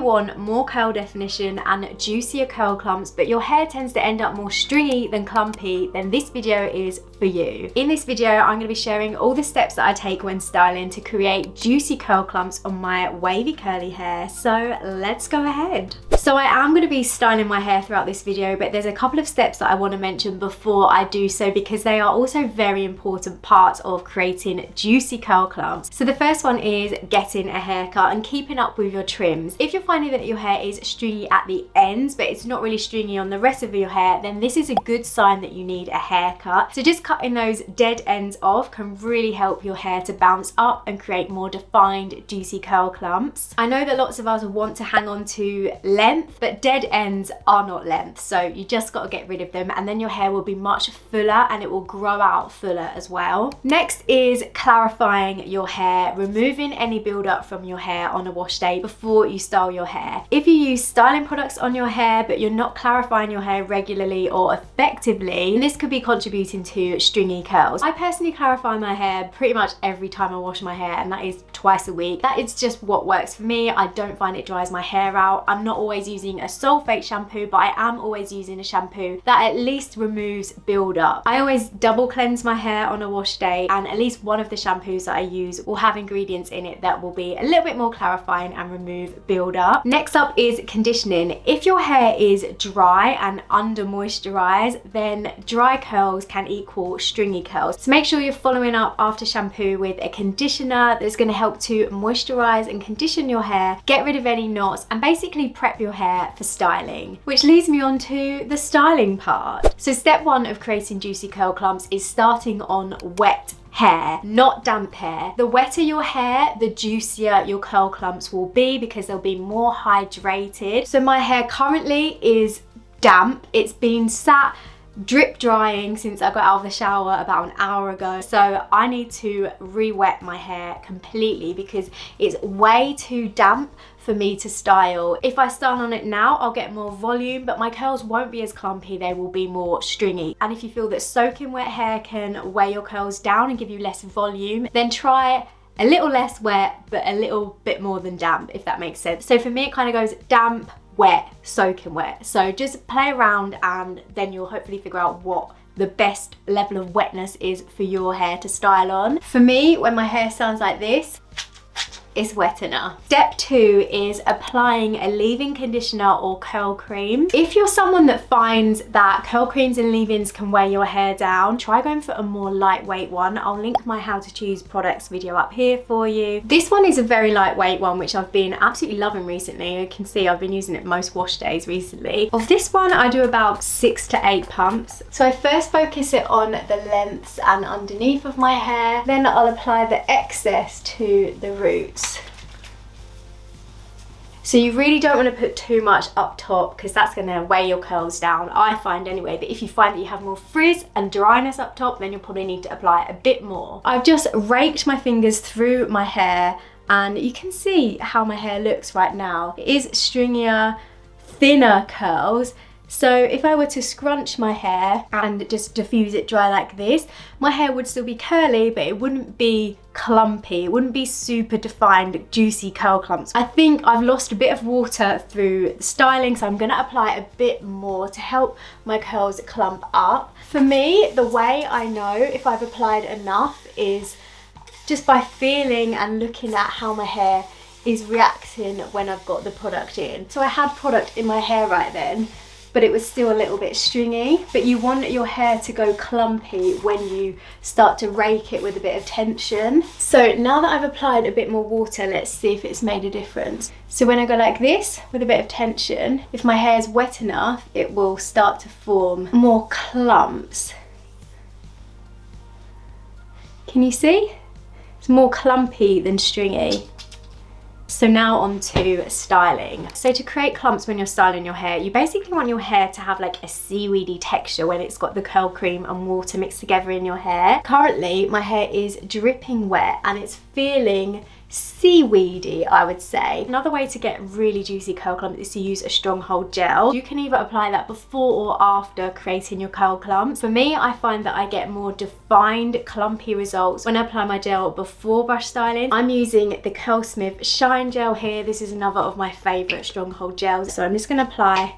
want more curl definition and juicier curl clumps, but your hair tends to end up more stringy than clumpy, then this video is for you. In this video, I'm going to be sharing all the steps that I take when styling to create juicy curl clumps on my wavy curly hair. So let's go ahead. So I am going to be styling my hair throughout this video, but there's a couple of steps that I want to mention before I do so, because they are also very important parts of creating juicy curl clumps. So the first one is getting a haircut and keeping up with your trims. If you're finding that your hair is stringy at the ends, but it's not really stringy on the rest of your hair, then this is a good sign that you need a haircut. So just cutting those dead ends off can really help your hair to bounce up and create more defined juicy curl clumps. I know that lots of us want to hang on to length, but dead ends are not length, so you just got to get rid of them, and then your hair will be much fuller and it will grow out fuller as well. Next is clarifying your hair, removing any buildup from your hair on a wash day before you style your hair. If you use styling products on your hair but you're not clarifying your hair regularly or effectively, this could be contributing to stringy curls. I personally clarify my hair pretty much every time I wash my hair, and that is twice a week. That is just what works for me. I don't find it dries my hair out. I'm not always using a sulfate shampoo, but I am always using a shampoo that at least removes buildup. I always double cleanse my hair on a wash day, and at least one of the shampoos that I use will have ingredients in it that will be a little bit more clarifying and remove buildup. Next up is conditioning. If your hair is dry and under moisturized, then dry curls can equal stringy curls. So make sure you're following up after shampoo with a conditioner that's going to help to moisturize and condition your hair, get rid of any knots, and basically prep your hair for styling. Which leads me on to the styling part. So step one of creating juicy curl clumps is starting on wet hair, not damp hair. The wetter your hair, the juicier your curl clumps will be, because they'll be more hydrated. So my hair currently is damp. It's been sat drip drying since I got out of the shower about an hour ago, so I need to re-wet my hair completely because it's way too damp for me to style. If I style on it now, I'll get more volume, but my curls won't be as clumpy, they will be more stringy. And if you feel that soaking wet hair can weigh your curls down and give you less volume, then try a little less wet but a little bit more than damp, if that makes sense. So for me, it kind of goes damp, wet, soaking wet. So just play around and then you'll hopefully figure out what the best level of wetness is for your hair to style on. For me, when my hair sounds like this, it's wet enough. Step two is applying a leave-in conditioner or curl cream. If you're someone that finds that curl creams and leave-ins can weigh your hair down, try going for a more lightweight one. I'll link my how to choose products video up here for you. This one is a very lightweight one, which I've been absolutely loving recently. You can see I've been using it most wash days recently. Of this one, I do about 6 to 8 pumps. So I first focus it on the lengths and underneath of my hair. Then I'll apply the excess to the roots. So you really don't want to put too much up top, because that's going to weigh your curls down, I find anyway. But if you find that you have more frizz and dryness up top, then you'll probably need to apply a bit more. I've just raked my fingers through my hair, and you can see how my hair looks right now. It is stringier, thinner curls. So if I were to scrunch my hair and just diffuse it dry like this, my hair would still be curly, but it wouldn't be clumpy. It wouldn't be super defined, juicy curl clumps. I think I've lost a bit of water through the styling, so I'm gonna apply a bit more to help my curls clump up. For me, the way I know if I've applied enough is just by feeling and looking at how my hair is reacting when I've got the product in. So I had product in my hair right then, but it was still a little bit stringy. But you want your hair to go clumpy when you start to rake it with a bit of tension. So now that I've applied a bit more water, let's see if it's made a difference. So when I go like this with a bit of tension, if my hair is wet enough, it will start to form more clumps. Can you see? It's more clumpy than stringy. So now on to styling. So to create clumps when you're styling your hair, you basically want your hair to have like a seaweedy texture when it's got the curl cream and water mixed together in your hair. Currently, my hair is dripping wet and it's feeling seaweedy, I would say. Another way to get really juicy curl clumps is to use a stronghold gel. You can either apply that before or after creating your curl clumps. For me, I find that I get more defined clumpy results when I apply my gel before brush styling. I'm using the Curlsmith Shine Gel here. This is another of my favourite stronghold gels. So I'm just going to apply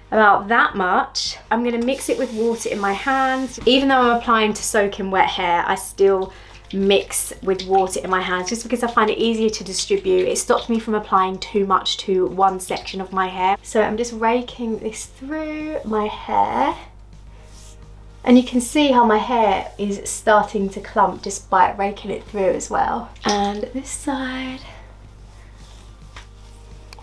about that much. I'm going to mix it with water in my hands. Even though I'm applying to soak in wet hair, I still mix with water in my hands just because I find it easier to distribute. It stops me from applying too much to one section of my hair. So I'm just raking this through my hair, and you can see how my hair is starting to clump just by raking it through as well. And this side.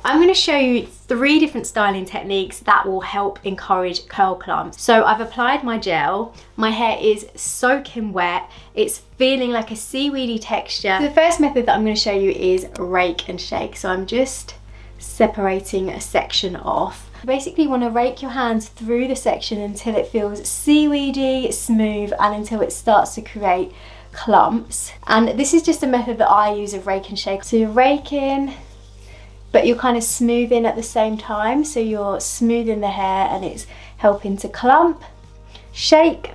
I'm going to show you 3 different styling techniques that will help encourage curl clumps. So I've applied my gel, my hair is soaking wet, it's feeling like a seaweedy texture. So the first method that I'm going to show you is rake and shake. So I'm just separating a section off. Basically you want to rake your hands through the section until it feels seaweedy, smooth, and until it starts to create clumps. And this is just a method that I use of rake and shake. So you're raking, but you're kind of smoothing at the same time. So you're smoothing the hair and it's helping to clump. Shake.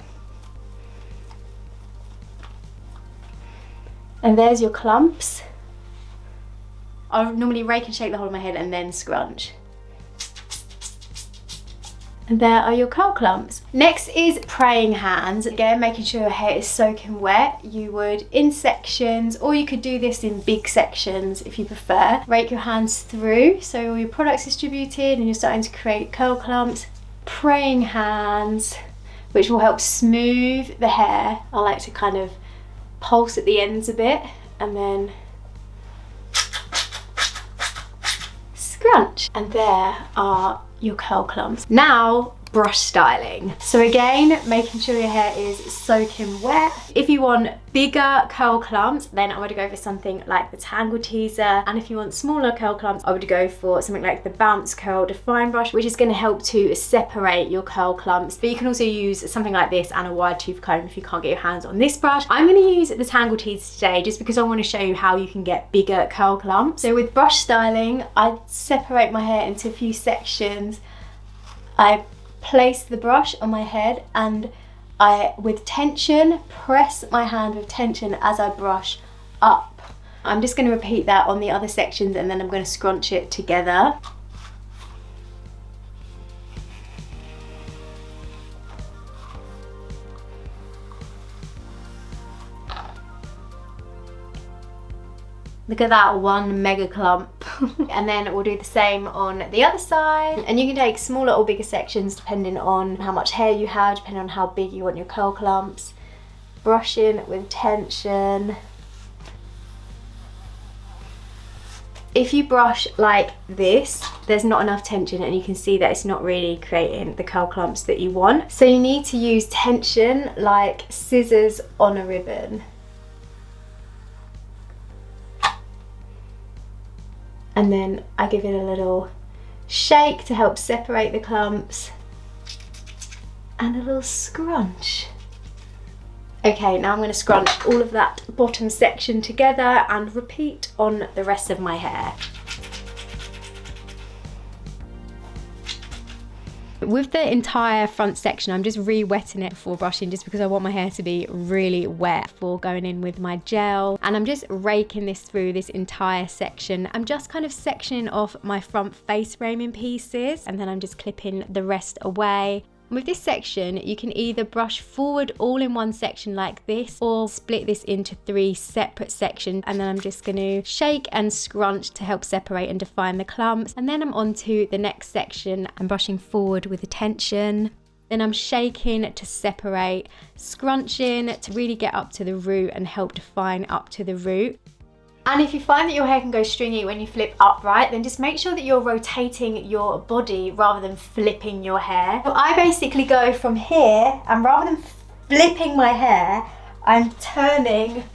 And there's your clumps. I normally rake and shake the whole of my head and then scrunch. And there are your curl clumps. Next is praying hands. Again, making sure your hair is soaking wet. You would in sections, or you could do this in big sections if you prefer. Rake your hands through, so all your product's distributed and you're starting to create curl clumps. Praying hands, which will help smooth the hair. I like to kind of pulse at the ends a bit and then scrunch. And there are your curl clumps. Now, brush styling. So again, making sure your hair is soaking wet. If you want bigger curl clumps, then I would go for something like the Tangle Teaser. And if you want smaller curl clumps, I would go for something like the Bounce Curl Define Brush, which is going to help to separate your curl clumps. But you can also use something like this and a wide tooth comb if you can't get your hands on this brush. I'm going to use the Tangle Teaser today just because I want to show you how you can get bigger curl clumps. So with brush styling, I separate my hair into a few sections. I place the brush on my head and I, with tension, press my hand with tension as I brush up. I'm just going to repeat that on the other sections and then I'm going to scrunch it together. Look at that one mega clump. And then we'll do the same on the other side. And you can take smaller or bigger sections depending on how much hair you have, depending on how big you want your curl clumps. Brushing with tension. If you brush like this, there's not enough tension and you can see that it's not really creating the curl clumps that you want. So you need to use tension like scissors on a ribbon. And then I give it a little shake to help separate the clumps and a little scrunch. Okay, now I'm going to scrunch all of that bottom section together and repeat on the rest of my hair. With the entire front section, I'm just re-wetting it before brushing just because I want my hair to be really wet before going in with my gel. And I'm just raking this through this entire section. I'm just kind of sectioning off my front face framing pieces and then I'm just clipping the rest away. With this section, you can either brush forward all in one section like this or split this into 3 separate sections, and then I'm just going to shake and scrunch to help separate and define the clumps. And then I'm on to the next section. I'm brushing forward with a tension. Then I'm shaking to separate, scrunching to really get up to the root and help define up to the root. And if you find that your hair can go stringy when you flip upright, then just make sure that you're rotating your body rather than flipping your hair. So I basically go from here, and rather than flipping my hair, I'm turning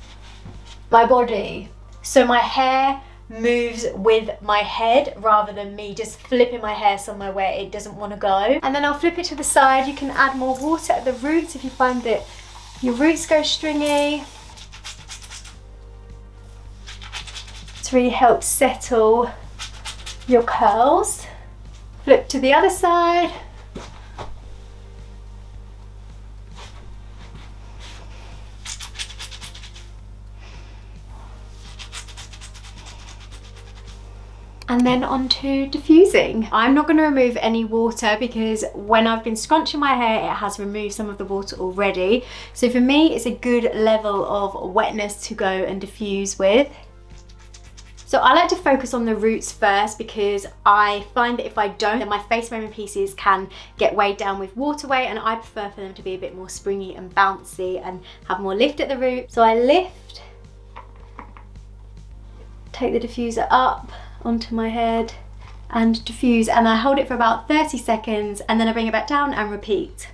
my body. So my hair moves with my head rather than me just flipping my hair somewhere where it doesn't want to go. And then I'll flip it to the side. You can add more water at the roots if you find that your roots go stringy. really helps settle your curls. Flip to the other side. And then on to diffusing. I'm not going to remove any water because when I've been scrunching my hair, it has removed some of the water already. So for me, it's a good level of wetness to go and diffuse with. So I like to focus on the roots first because I find that if I don't, then my face framing pieces can get weighed down with water weight, and I prefer for them to be a bit more springy and bouncy and have more lift at the root. So I lift, take the diffuser up onto my head and diffuse, and I hold it for about 30 seconds and then I bring it back down and repeat.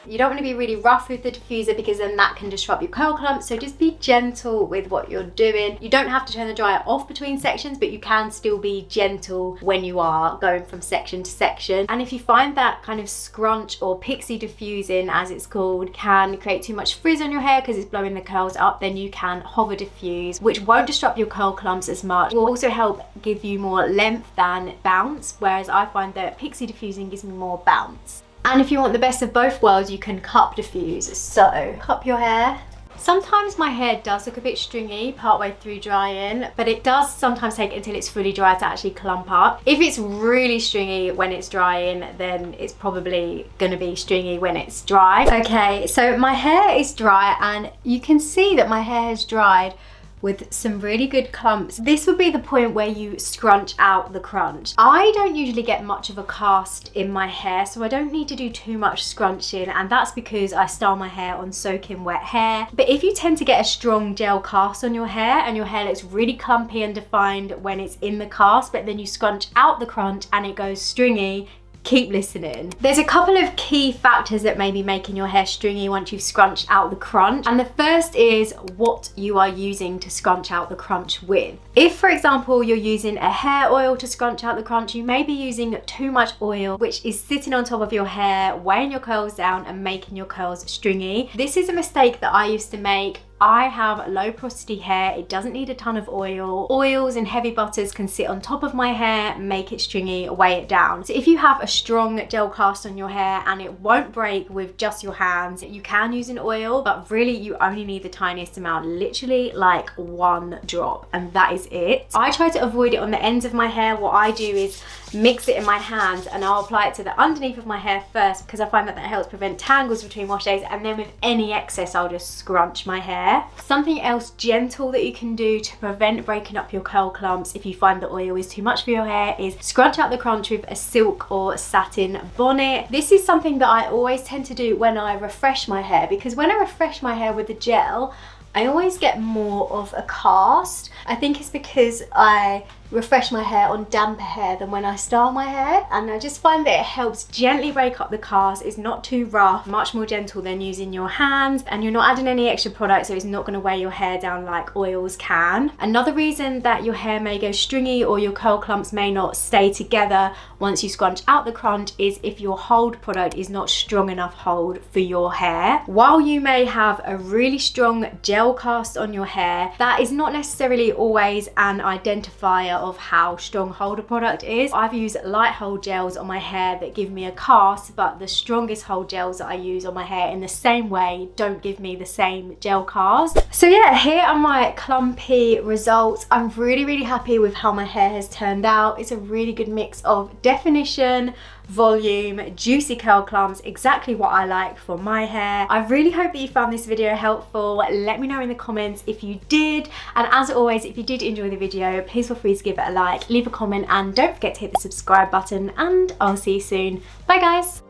You don't want to be really rough with the diffuser because then that can disrupt your curl clumps, so just be gentle with what you're doing. You don't have to turn the dryer off between sections, but you can still be gentle when you are going from section to section. And if you find that kind of scrunch or pixie diffusing, as it's called, can create too much frizz on your hair because it's blowing the curls up, then you can hover diffuse, which won't disrupt your curl clumps as much. It will also help give you more length than bounce, whereas I find that pixie diffusing gives me more bounce. And if you want the best of both worlds, you can cup diffuse. So cup your hair. Sometimes my hair does look a bit stringy partway through drying, but it does sometimes take until it's fully dry to actually clump up. If it's really stringy when it's drying, then it's probably going to be stringy when it's dry. Okay, so my hair is dry and you can see that my hair has dried with some really good clumps. This would be the point where you scrunch out the crunch. I don't usually get much of a cast in my hair, so I don't need to do too much scrunching, and that's because I style my hair on soaking wet hair. But if you tend to get a strong gel cast on your hair and your hair looks really clumpy and defined when it's in the cast, but then you scrunch out the crunch and it goes stringy, keep listening. There's a couple of key factors that may be making your hair stringy once you've scrunched out the crunch, and the first is what you are using to scrunch out the crunch with. If, for example, you're using a hair oil to scrunch out the crunch, you may be using too much oil, which is sitting on top of your hair, weighing your curls down and making your curls stringy. This is a mistake that I used to make. I have low porosity hair, it doesn't need a ton of oil. Oils and heavy butters can sit on top of my hair, make it stringy, weigh it down. So if you have a strong gel cast on your hair and it won't break with just your hands, you can use an oil, but really you only need the tiniest amount, literally like 1 drop, and that is it. I try to avoid it on the ends of my hair. What I do is mix it in my hands and I'll apply it to the underneath of my hair first because I find that that helps prevent tangles between wash days, and then with any excess I'll just scrunch my hair. Something else gentle that you can do to prevent breaking up your curl clumps if you find the oil is too much for your hair is scrunch out the crunch with a silk or satin bonnet. This is something that I always tend to do when I refresh my hair, because when I refresh my hair with the gel, I always get more of a cast. I think it's because I refresh my hair on damper hair than when I style my hair, and I just find that it helps gently break up the cast. It's not too rough, much more gentle than using your hands, and you're not adding any extra product, so it's not going to weigh your hair down like oils can. Another reason that your hair may go stringy or your curl clumps may not stay together once you scrunch out the crunch is if your hold product is not strong enough hold for your hair. While you may have a really strong gel cast on your hair, that is not necessarily always an identifier of how strong hold a product is. I've used light hold gels on my hair that give me a cast, but the strongest hold gels that I use on my hair in the same way don't give me the same gel cast. So yeah, here are my clumpy results. I'm really happy with how my hair has turned out. It's a really good mix of definition, volume, juicy curl clumps, exactly what I like for my hair. I really hope that you found this video helpful. Let me know in the comments if you did, and as always, if you did enjoy the video, please feel free to give it a like, leave a comment, and don't forget to hit the subscribe button, and I'll see you soon. Bye guys.